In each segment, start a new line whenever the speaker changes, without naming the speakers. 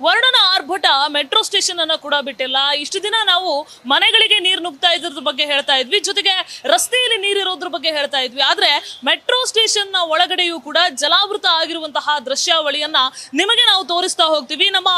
ವರ್ಣನ ಆರ್ಭಟ metro station ಅನ್ನ ಕೂಡ ಬಿಟ್ಟಿಲ್ಲ. ಇಷ್ಟು ದಿನ ನಾವು ಮನೆಗಳಿಗೆ ನೀರು ನುಗ್ತಾ ಇದ್ರ ಬಗ್ಗೆ ಹೇಳ್ತಾ ಇದ್ವಿ, ಜೊತೆಗೆ ರಸ್ತೆಯಲ್ಲಿ ನೀರಿರೋದ್ರ ಬಗ್ಗೆ ಹೇಳ್ತಾ ಇದ್ವಿ. ಆದ್ರೆ ಮೆಟ್ರೋ ಸ್ಟೇಷನ್ ನ ಒಳಗಡೆಯೂ ಕೂಡ ಜಲಾವೃತ ಆಗಿರುವಂತಹ ದೃಶ್ಯಾವಳಿಯನ್ನ ನಿಮಗೆ ನಾವು ತೋರಿಸ್ತಾ ಹೋಗ್ತೀವಿ. ನಮ್ಮ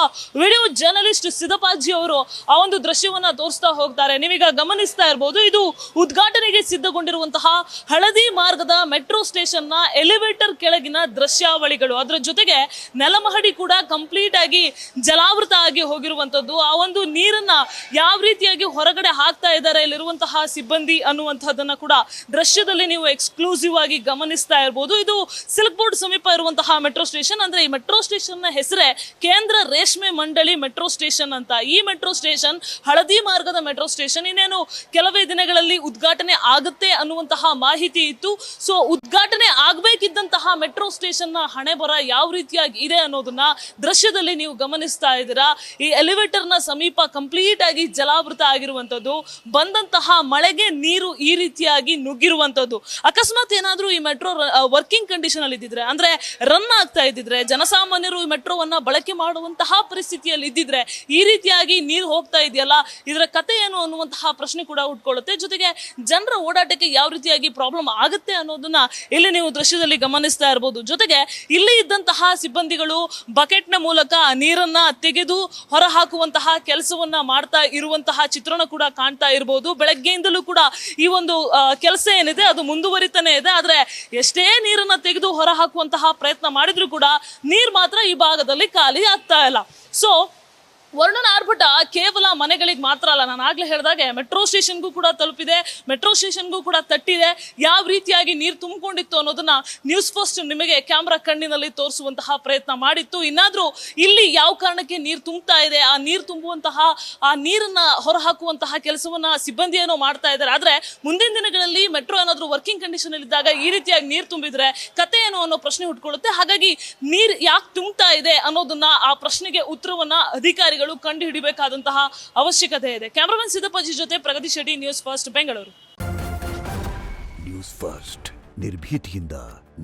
ವಿಡಿಯೋ ಜರ್ನಲಿಸ್ಟ್ ಸಿದ್ದಪ್ಪಾಜಿ ಅವರು ಆ ಒಂದು ದೃಶ್ಯವನ್ನ ತೋರಿಸ್ತಾ ಹೋಗ್ತಾರೆ. ನೀವೀಗ ಗಮನಿಸ್ತಾ ಇರಬಹುದು, ಇದು ಉದ್ಘಾಟನೆಗೆ ಸಿದ್ಧಗೊಂಡಿರುವಂತಹ ಹಳದಿ ಮಾರ್ಗದ ಮೆಟ್ರೋ ಸ್ಟೇಷನ್ ನ ಎಲಿವೇಟರ್ ಕೆಳಗಿನ ದೃಶ್ಯಾವಳಿಗಳು. ಅದರ ಜೊತೆಗೆ ನೆಲಮಹಡಿ ಕೂಡ ಕಂಪ್ಲೀಟ್ ಆಗಿ ಜಲಾವೃತ ಆಗಿ ಹೋಗಿರುವಂತದ್ದು. ಆ ಒಂದು ನೀರನ್ನ ಯಾವ ರೀತಿಯಾಗಿ ಹೊರಗಡೆ ಹಾಕ್ತಾ ಇದ್ದಾರೆ ಇಲ್ಲಿರುವಂತಹ ಸಿಬ್ಬಂದಿ ಅನ್ನುವಂಥದ್ದನ್ನ ಕೂಡ ದೃಶ್ಯದಲ್ಲಿ ನೀವು ಎಕ್ಸ್ಕ್ಲೂಸಿವ್ ಆಗಿ ಗಮನಿಸ್ತಾ ಇರಬಹುದು. ಇದು ಸಿಲ್ಕ್ ಬೋರ್ಡ್ ಸಮೀಪ ಇರುವಂತಹ ಮೆಟ್ರೋ ಸ್ಟೇಷನ್. ಅಂದ್ರೆ ಈ ಮೆಟ್ರೋ ಸ್ಟೇಷನ್ ನ ಹೆಸರೇ ಕೇಂದ್ರ ರೇಷ್ಮೆ ಮಂಡಳಿ ಮೆಟ್ರೋ ಸ್ಟೇಷನ್ ಅಂತ. ಈ ಮೆಟ್ರೋ ಸ್ಟೇಷನ್ ಹಳದಿ ಮಾರ್ಗದ ಮೆಟ್ರೋ ಸ್ಟೇಷನ್. ಇನ್ನೇನು ಕೆಲವೇ ದಿನಗಳಲ್ಲಿ ಉದ್ಘಾಟನೆ ಆಗುತ್ತೆ ಅನ್ನುವಂತಹ ಮಾಹಿತಿ ಇತ್ತು. ಸೊ ಉದ್ಘಾಟನೆ ಆಗ್ಬೇಕಿದ್ದಂತಹ ಮೆಟ್ರೋ ಸ್ಟೇಷನ್ ನ ಹಣೆ ಬರ ಯಾವ ರೀತಿಯಾಗಿ ಇದೆ ಅನ್ನೋದನ್ನ ದೃಶ್ಯದಲ್ಲಿ ನೀವು ಗಮನಿಸ್ತಾ ಇದ್ದೀರಾ. ಈ ಎಲಿವೇಟರ್ ನ ಸಮೀಪ ಕಂಪ್ಲೀಟ್ ಆಗಿ ಜಲಾವೃತ ಆಗಿರುವಂತದ್ದು, ಬಂದಂತಹ ಮಳೆಗೆ ನೀರು ಈ ರೀತಿಯಾಗಿ ನುಗ್ಗಿರುವಂತದ್ದು. ಅಕಸ್ಮಾತ್ ಏನಾದ್ರೂ ಈ ಮೆಟ್ರೋ ವರ್ಕಿಂಗ್ ಕಂಡೀಷನ್ ಅಲ್ಲಿ ಇದ್ದಿದ್ರೆ, ಅಂದ್ರೆ ರನ್ ಆಗ್ತಾ ಇದ್ದಿದ್ರೆ, ಜನಸಾಮಾನ್ಯರು ಈ ಮೆಟ್ರೋವನ್ನ ಬಳಕೆ ಮಾಡುವಂತಹ ಪರಿಸ್ಥಿತಿಯಲ್ಲಿ ಇದ್ದಿದ್ರೆ, ಈ ರೀತಿಯಾಗಿ ನೀರು ಹೋಗ್ತಾ ಇದೆಯಲ್ಲ, ಇದರ ಕತೆ ಏನು ಅನ್ನುವಂತಹ ಪ್ರಶ್ನೆ ಕೂಡ ಉಟ್ಕೊಳ್ಳುತ್ತೆ. ಜೊತೆಗೆ ಜನರ ಓಡಾಟಕ್ಕೆ ಯಾವ ರೀತಿಯಾಗಿ ಪ್ರಾಬ್ಲಮ್ ಆಗುತ್ತೆ ಅನ್ನೋದನ್ನ ಇಲ್ಲಿ ನೀವು ದೃಶ್ಯದಲ್ಲಿ ಗಮನಿಸ್ತಾ ಇರಬಹುದು. ಜೊತೆಗೆ ಇಲ್ಲಿ ಇದ್ದಂತಹ ಸಿಬ್ಬಂದಿಗಳು ಬಕೆಟ್ ನ ಮೂಲಕ ನೀರನ್ನ ತೆಗೆದು ಹೊರ ಹಾಕುವಂತಹ ಕೆಲಸವನ್ನ ಮಾಡ್ತಾ ಇರುವಂತಹ ಚಿತ್ರಣ ಕೂಡ ಕಾಣ್ತಾ ಇರಬಹುದು. ಬೆಳಗ್ಗೆಯಿಂದಲೂ ಕೂಡ ಈ ಒಂದು ಕೆಲಸ ಏನಿದೆ ಅದು ಮುಂದುವರಿತಾನೆ ಇದೆ. ಆದ್ರೆ ಎಷ್ಟೇ ನೀರನ್ನ ತೆಗೆದು ಹೊರ ಹಾಕುವಂತಹ ಪ್ರಯತ್ನ ಮಾಡಿದ್ರು ಕೂಡ ನೀರ್ ಮಾತ್ರ ಈ ಭಾಗದಲ್ಲಿ ಖಾಲಿ ಆಗ್ತಾ ಇಲ್ಲ. ಸೊ ವರ್ಣನ ಆರ್ಭಟ ಕೇವಲ ಮನೆಗಳಿಗೆ ಮಾತ್ರ ಅಲ್ಲ, ನಾನು ಆಗ್ಲೇ ಹೇಳಿದಾಗೆ ಮೆಟ್ರೋ ಸ್ಟೇಷನ್ಗೂ ಕೂಡ ತಲುಪಿದೆ, ಮೆಟ್ರೋ ಸ್ಟೇಷನ್ಗೂ ಕೂಡ ತಟ್ಟಿದೆ. ಯಾವ ರೀತಿಯಾಗಿ ನೀರು ತುಂಬಿಕೊಂಡಿತ್ತು ಅನ್ನೋದನ್ನ ನ್ಯೂಸ್ ಫಸ್ಟ್ ನಿಮಗೆ ಕ್ಯಾಮ್ರಾ ಕಣ್ಣಿನಲ್ಲಿ ತೋರಿಸುವಂತಹ ಪ್ರಯತ್ನ ಮಾಡಿತ್ತು. ಇನ್ನಾದ್ರೂ ಇಲ್ಲಿ ಯಾವ ಕಾರಣಕ್ಕೆ ನೀರು ತುಂಬ್ತಾ ಇದೆ, ಆ ನೀರು ತುಂಬುವಂತಹ ಆ ನೀರನ್ನ ಹೊರಹಾಕುವಂತಹ ಕೆಲಸವನ್ನ ಸಿಬ್ಬಂದಿ ಏನೋ ಮಾಡ್ತಾ ಇದ್ದಾರೆ. ಆದ್ರೆ ಮುಂದಿನ ದಿನಗಳಲ್ಲಿ ಮೆಟ್ರೋ ಏನಾದ್ರೂ ವರ್ಕಿಂಗ್ ಕಂಡೀಷನ್ ಅಲ್ಲಿ ಇದ್ದಾಗ ಈ ರೀತಿಯಾಗಿ ನೀರು ತುಂಬಿದ್ರೆ ಕತೆ ಏನು ಅನ್ನೋ ಪ್ರಶ್ನೆ ಹುಟ್ಕೊಳ್ಳುತ್ತೆ. ಹಾಗಾಗಿ ನೀರು ಯಾಕೆ ತುಂಬ್ತಾ ಇದೆ ಅನ್ನೋದನ್ನ, ಆ ಪ್ರಶ್ನೆಗೆ ಉತ್ತರವನ್ನ ಅಧಿಕಾರಿಗಳು ಕಂಡು ಹಿಡಿಬೇಕಾದಂತಹ ಅವಶ್ಯಕತೆ ಇದೆ. ಕ್ಯಾಮರಾಮನ್ ಸಿದ್ದಪ್ಪಾಜಿ ಜೊತೆ Pragati Shetty, News First Bengaluru.
News First ನಿರ್ಭೀತಿಯಿಂದ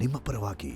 ನಿಮ್ಮ ಪರವಾಗಿ.